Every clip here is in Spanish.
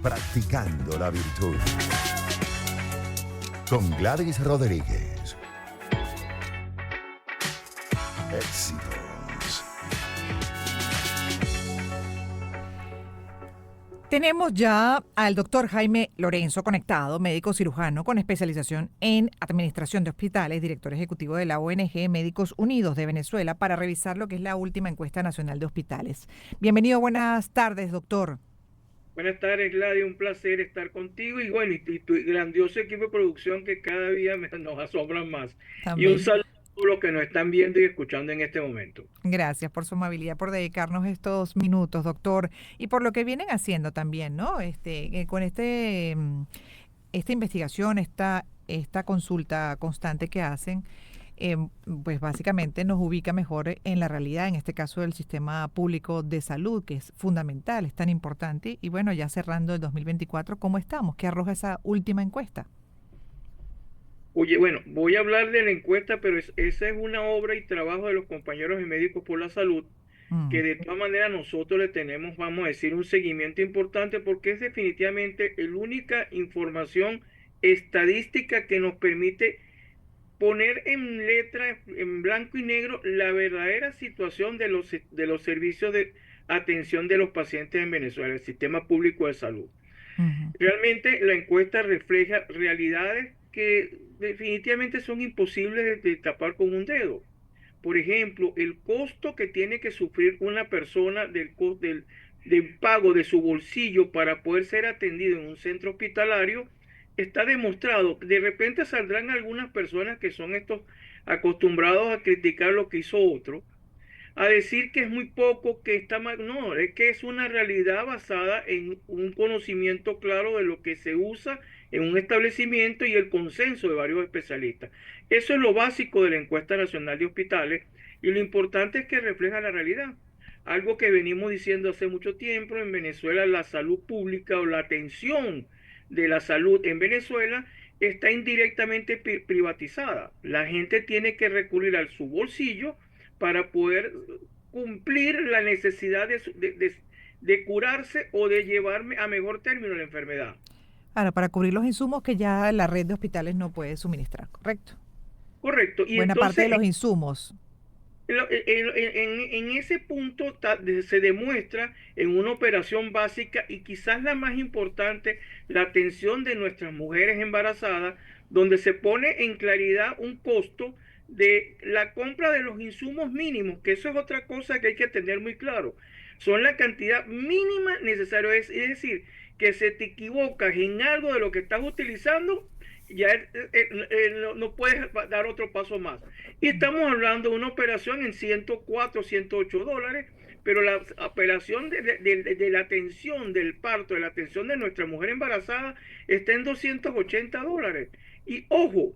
Practicando la virtud. Con Gladys Rodríguez. Éxitos. Tenemos ya al doctor Jaime Lorenzo conectado, médico cirujano con especialización en administración de hospitales, director ejecutivo de la ONG Médicos Unidos de Venezuela, para revisar lo que es la última encuesta nacional de hospitales. Bienvenido, buenas tardes, doctor. Buenas tardes, Gladys, un placer estar contigo y bueno, y tu grandioso equipo de producción que cada día nos asombran más. Y un También. saludo a todos los que nos están viendo y escuchando en este momento. Gracias por su amabilidad, por dedicarnos estos minutos, doctor, y por lo que vienen haciendo también, ¿no? Con esta investigación, esta consulta constante que hacen, eh, pues básicamente nos ubica mejor en la realidad, en este caso del sistema público de salud, que es fundamental, es tan importante. Y bueno, ya cerrando el 2024, ¿cómo estamos? ¿Qué arroja esa última encuesta? Oye, bueno, voy a hablar de la encuesta, pero esa es una obra y trabajo de los compañeros de Médicos por la Salud, Mm, que de todas maneras nosotros le tenemos, vamos a decir, un seguimiento importante porque es definitivamente la única información estadística que nos permite poner en letra, en blanco y negro, la verdadera situación de los servicios de atención de los pacientes en Venezuela, el sistema público de salud. ujú. Realmente la encuesta refleja realidades que definitivamente son imposibles de tapar con un dedo. Por ejemplo, el costo que tiene que sufrir una persona del pago de su bolsillo para poder ser atendido en un centro hospitalario está demostrado. De repente saldrán algunas personas que son estos acostumbrados a criticar lo que hizo otro, a decir que es muy poco, que está mal. No, es que es una realidad basada en un conocimiento claro de lo que se usa en un establecimiento y el consenso de varios especialistas. Eso es lo básico de la encuesta nacional de hospitales y lo importante es que refleja la realidad. Algo que venimos diciendo hace mucho tiempo, en Venezuela la salud pública o la atención de la salud en Venezuela está indirectamente privatizada. La gente tiene que recurrir al su bolsillo para poder cumplir la necesidad de curarse o de llevarme a mejor término la enfermedad. Ahora, para cubrir los insumos que ya la red de hospitales no puede suministrar, ¿correcto? Correcto. Y Buena parte de entonces los insumos. en ese punto se demuestra en una operación básica y quizás la más importante, la atención de nuestras mujeres embarazadas, donde se pone en claridad un costo de la compra de los insumos mínimos, que eso es otra cosa que hay que tener muy claro. Son la cantidad mínima necesaria, es decir, que se te equivocas en algo de lo que estás utilizando, ya no puedes dar otro paso más. Y estamos hablando de una operación en 104, $108, pero la operación de la atención del parto, de la atención de nuestra mujer embarazada, está en $280. Y ojo,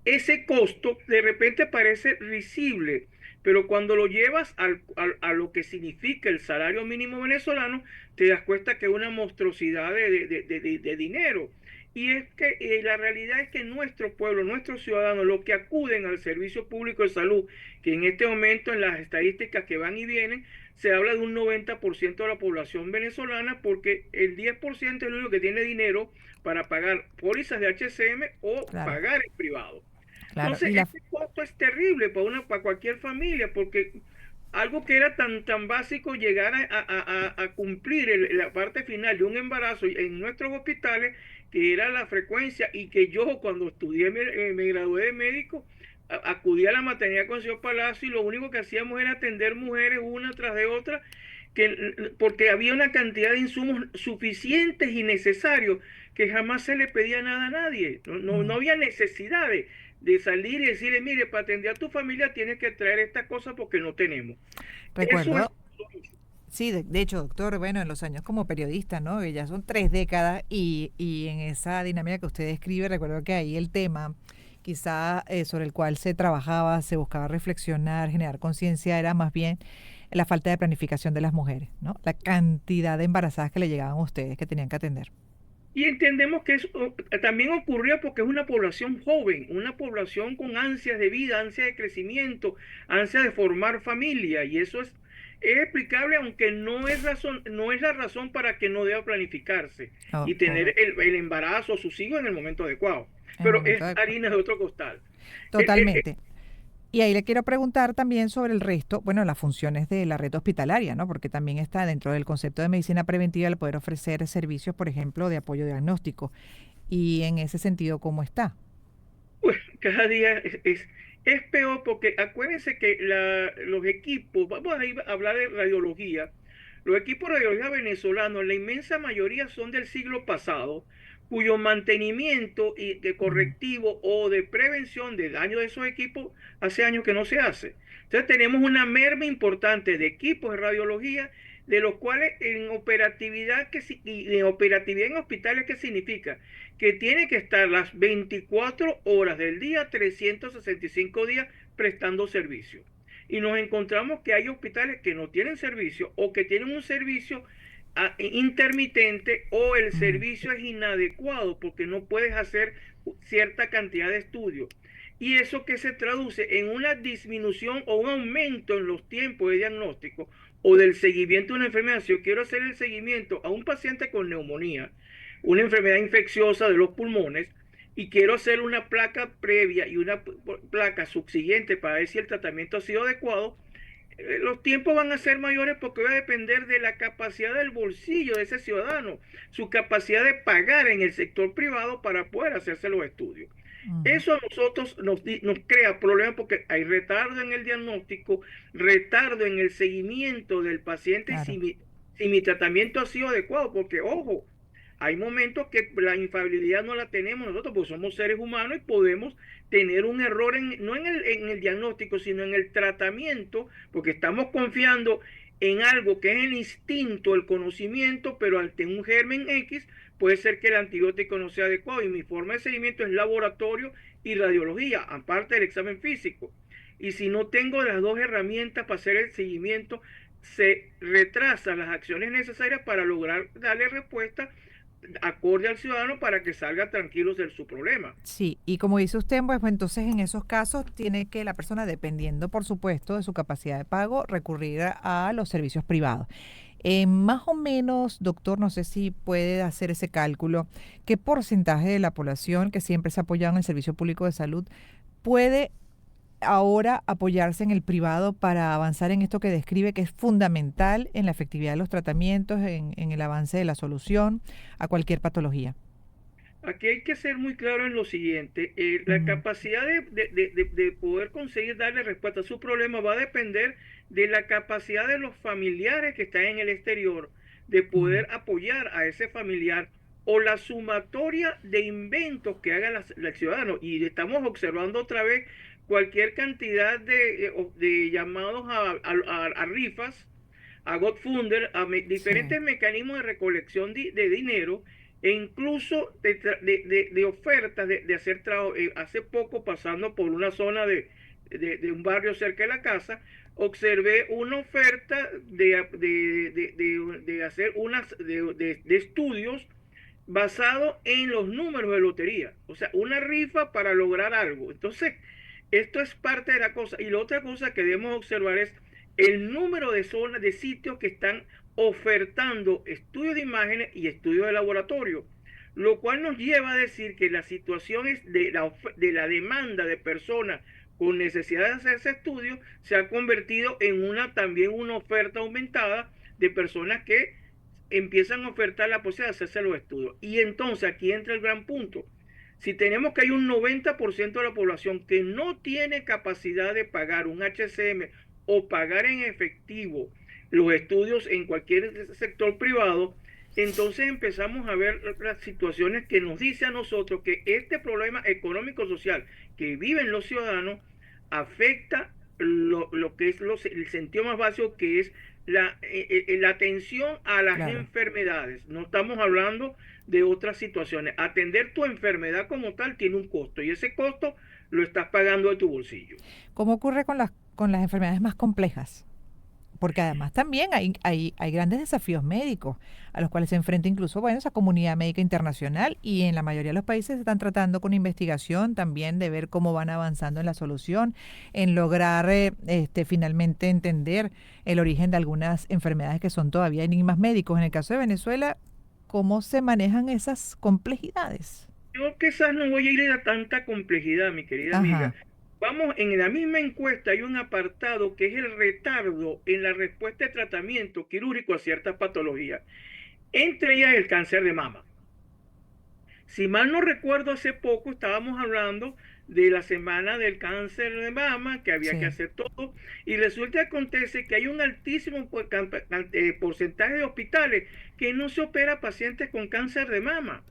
ese costo de repente parece risible, pero cuando lo llevas a lo que significa el salario mínimo venezolano, te das cuenta que es una monstruosidad de dinero. Y es que la realidad es que nuestro pueblo, nuestros ciudadanos, los que acuden al servicio público de salud, que en este momento en las estadísticas que van y vienen, se habla de un 90% de la población venezolana, porque el 10% es el único que tiene dinero para pagar pólizas de HCM o Claro, pagar en privado. claro. Entonces, este costo es terrible para cualquier familia, porque algo que era tan básico, llegar a cumplir la parte final de un embarazo en nuestros hospitales, que era la frecuencia, y que yo cuando estudié, me gradué de médico, acudí a la maternidad con el señor Palacio y lo único que hacíamos era atender mujeres una tras de otra, porque había una cantidad de insumos suficientes y necesarios que jamás se le pedía nada a nadie. No Mm, había necesidad de salir y decirle, mire, para atender a tu familia tienes que traer esta cosa porque no tenemos. Eso es. recuerdo, sí, de hecho, doctor, bueno, en los años como periodista, ¿no? Que ya son 3 décadas y en esa dinámica que usted describe, recuerdo que ahí el tema quizá sobre el cual se trabajaba, se buscaba reflexionar, generar conciencia, era más bien la falta de planificación de las mujeres, ¿no? La cantidad de embarazadas que le llegaban a ustedes que tenían que atender. Y entendemos que eso también ocurrió porque es una población joven, una población con ansias de vida, ansias de crecimiento, ansias de formar familia. Y eso es Es explicable, aunque no es la razón para que no deba planificarse y tener el embarazo o sus hijos en el momento adecuado. en el Pero momento es adecuado. harina de otro costal. Totalmente. Y ahí le quiero preguntar también sobre el resto, bueno, las funciones de la red hospitalaria, ¿no? Porque también está dentro del concepto de medicina preventiva el poder ofrecer servicios, por ejemplo, de apoyo diagnóstico. Y en ese sentido, ¿cómo está? Pues cada día es peor porque acuérdense que los equipos, vamos a hablar de radiología, los equipos de radiología venezolanos, la inmensa mayoría son del siglo pasado, cuyo mantenimiento y de Mm, correctivo o de prevención de daño de esos equipos hace años que no se hace. Entonces tenemos una merma importante de equipos de radiología, de los cuales en operatividad, y en operatividad en hospitales, ¿qué significa? Que tiene que estar las 24 horas del día, 365 días prestando servicio. Y nos encontramos que hay hospitales que no tienen servicio o que tienen un servicio intermitente, o el mm, servicio es inadecuado porque no puedes hacer cierta cantidad de estudios. Y eso que se traduce en una disminución o un aumento en los tiempos de diagnóstico o del seguimiento de una enfermedad. Si yo quiero hacer el seguimiento a un paciente con neumonía, una enfermedad infecciosa de los pulmones, y quiero hacer una placa previa y una placa subsiguiente para ver si el tratamiento ha sido adecuado, los tiempos van a ser mayores porque va a depender de la capacidad del bolsillo de ese ciudadano, su capacidad de pagar en el sector privado para poder hacerse los estudios. ujú, Eso a nosotros nos crea problemas porque hay retardo en el diagnóstico, retardo en el seguimiento del paciente claro. si mi tratamiento ha sido adecuado, porque ojo, hay momentos que la infalibilidad no la tenemos nosotros porque somos seres humanos y podemos tener un error no en el diagnóstico, sino en el tratamiento, porque estamos confiando en algo que es el instinto, el conocimiento, pero ante un germen X puede ser que el antibiótico no sea adecuado, y mi forma de seguimiento es laboratorio y radiología, aparte del examen físico. Y si no tengo las dos herramientas para hacer el seguimiento, se retrasan las acciones necesarias para lograr darle respuesta acorde al ciudadano para que salga tranquilos de su problema. Sí, y como dice usted, pues entonces en esos casos tiene que la persona, dependiendo por supuesto de su capacidad de pago, recurrir a los servicios privados. Más o menos, doctor, no sé si puede hacer ese cálculo, ¿qué porcentaje de la población que siempre se ha apoyado en el servicio público de salud puede ahora apoyarse en el privado para avanzar en esto que describe, que es fundamental en la efectividad de los tratamientos, en el avance de la solución a cualquier patología? Aquí hay que ser muy claro en lo siguiente, la Ujú, capacidad de poder conseguir darle respuesta a su problema va a depender de la capacidad de los familiares que están en el exterior de ujú. poder apoyar a ese familiar, o la sumatoria de inventos que haga el ciudadano. Y estamos observando otra vez cualquier cantidad de llamados a rifas, a GoFundMe, Sí, diferentes mecanismos de recolección de dinero, e incluso de ofertas de hacer trabajo. Hace poco, pasando por una zona de un barrio cerca de la casa, observé una oferta de hacer de estudios basado en los números de lotería, o sea, una rifa para lograr algo. Entonces, esto es parte de la cosa. Y la otra cosa que debemos observar es el número de zonas, de sitios que están ofertando estudios de imágenes y estudios de laboratorio, lo cual nos lleva a decir que la situación es de la demanda de personas con necesidad de hacerse estudios se ha convertido en también una oferta aumentada de personas que empiezan a ofertar la posibilidad de hacerse los estudios. Y entonces aquí entra el gran punto. Si tenemos que hay un 90% de la población que no tiene capacidad de pagar un HCM o pagar en efectivo los estudios en cualquier sector privado, entonces empezamos a ver las situaciones que nos dice a nosotros que este problema económico-social que viven los ciudadanos afecta lo que es el sentido más básico, que es la atención a las claro. enfermedades. No estamos hablando de otras situaciones. Atender tu enfermedad como tal tiene un costo, y ese costo lo estás pagando de tu bolsillo. ¿Cómo ocurre con las enfermedades más complejas? porque además también hay grandes desafíos médicos a los cuales se enfrenta incluso, bueno, esa comunidad médica internacional, y en la mayoría de los países se están tratando con investigación también de ver cómo van avanzando en la solución, en lograr finalmente entender el origen de algunas enfermedades que son todavía enigmas médicos. En el caso de Venezuela, ¿cómo se manejan esas complejidades? Yo quizás no voy a ir a tanta complejidad, mi querida amiga. Ajá, Vamos, en la misma encuesta hay un apartado que es el retardo en la respuesta de tratamiento quirúrgico a ciertas patologías, entre ellas el cáncer de mama. Si mal no recuerdo, hace poco estábamos hablando de la semana del cáncer de mama, que había que sí. hacer todo, y resulta que acontece que hay un altísimo porcentaje de hospitales que no se opera pacientes con cáncer de mama,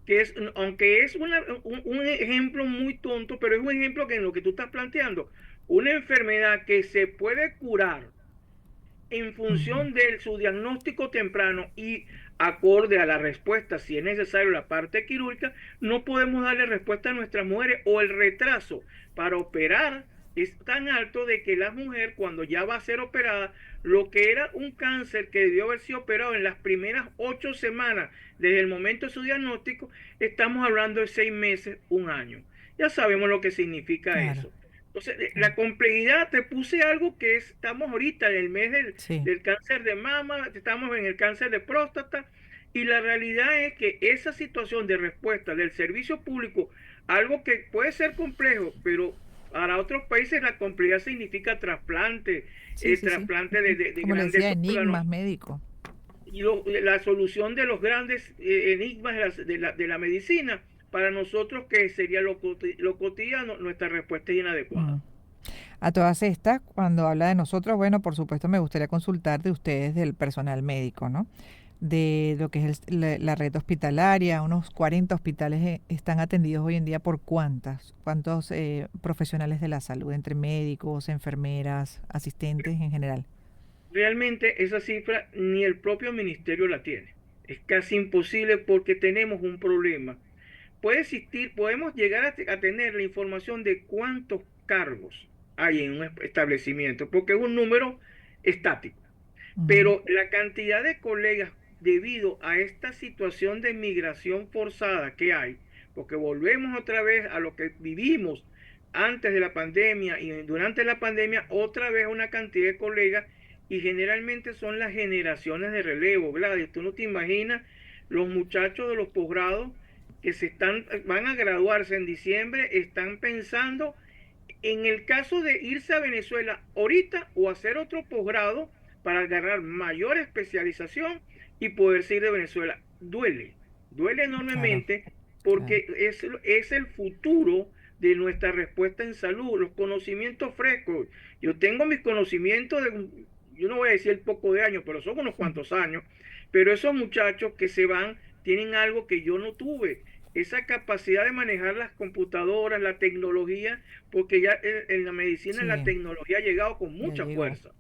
que es, aunque es un ejemplo muy tonto, pero es un ejemplo que en lo que tú estás planteando, una enfermedad que se puede curar en Ujú. función de su diagnóstico temprano y acorde a la respuesta, si es necesario la parte quirúrgica, no podemos darle respuesta a nuestras mujeres, o el retraso para operar es tan alto de que la mujer, cuando ya va a ser operada, lo que era un cáncer que debió haber sido operado en las primeras 8 semanas desde el momento de su diagnóstico, estamos hablando de 6 meses, un año. Ya sabemos lo que significa Claro, eso. Entonces, la claro. complejidad, te puse algo que estamos ahorita en el mes Sí. del cáncer de mama, estamos en el cáncer de próstata, y la realidad es que esa situación de respuesta del servicio público, algo que puede ser complejo, pero para otros países la complejidad significa trasplante, Sí, sí, sí. trasplante Ujú. de Como le grandes decía, órganos, enigmas médicos. y la solución de los grandes enigmas de la medicina. Para nosotros, que sería lo cotidiano, nuestra respuesta es Mm. inadecuada. A todas estas, cuando habla de nosotros, bueno, por supuesto me gustaría consultar de ustedes, del personal médico, ¿no? De lo que es la red hospitalaria, unos 40 hospitales están atendidos hoy en día por cuántos profesionales de la salud, entre médicos, enfermeras, asistentes en general. Realmente esa cifra ni el propio ministerio la tiene. Es casi imposible porque tenemos un problema. Puede existir, podemos llegar a tener la información de cuántos cargos hay en un establecimiento, porque es un número estático. Ujú. Pero la cantidad de colegas, debido a esta situación de migración forzada que hay, porque volvemos otra vez a lo que vivimos antes de la pandemia y durante la pandemia, otra vez una cantidad de colegas, y generalmente son las generaciones de relevo, Gladys. Tú no te imaginas los muchachos de los posgrados que van a graduarse en diciembre, están pensando en el caso de irse a Venezuela ahorita o hacer otro posgrado para agarrar mayor especialización y poderse ir de Venezuela. Duele Claro, enormemente, claro. porque es el futuro de nuestra respuesta en salud, los conocimientos frescos. Yo tengo mis conocimientos yo no voy a decir el poco de años, pero son unos cuantos años, pero esos muchachos que se van tienen algo que yo no tuve, esa capacidad de manejar las computadoras, la tecnología, porque ya en la medicina la Sí, tecnología ha llegado con ya mucha llegó. fuerza.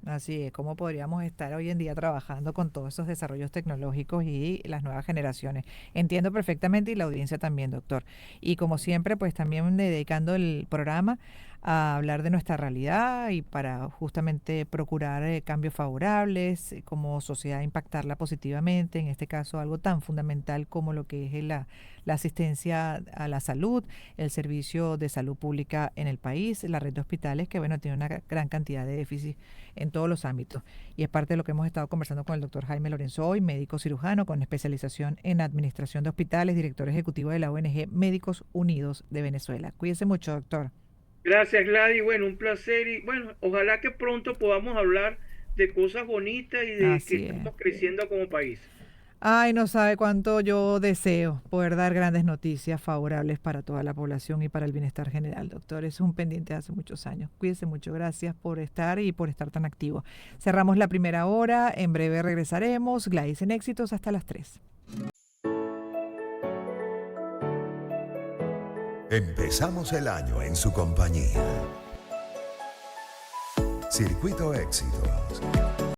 Así es, cómo podríamos estar hoy en día trabajando con todos esos desarrollos tecnológicos y las nuevas generaciones. Entiendo perfectamente, y la audiencia también, doctor. Y como siempre, pues también dedicando el programa a hablar de nuestra realidad y para justamente procurar cambios favorables, como sociedad impactarla positivamente, en este caso algo tan fundamental como lo que es la asistencia a la salud, el servicio de salud pública en el país, la red de hospitales que, bueno, tiene una gran cantidad de déficits en todos los ámbitos. Y es parte de lo que hemos estado conversando con el doctor Jaime Lorenzo hoy, médico cirujano con especialización en administración de hospitales, director ejecutivo de la ONG Médicos Unidos de Venezuela. Cuídese mucho, doctor. Gracias, Gladys. Bueno, un placer, y bueno, ojalá que pronto podamos hablar de cosas bonitas y de que Así es. estamos creciendo como país. Ay, no sabe cuánto yo deseo poder dar grandes noticias favorables para toda la población y para el bienestar general, doctor. Es un pendiente de hace muchos años. Cuídese mucho. Gracias por estar y por estar tan activo. Cerramos la primera hora. En breve regresaremos. Gladys en éxitos hasta las 3. Empezamos el año en su compañía. Circuito Éxitos.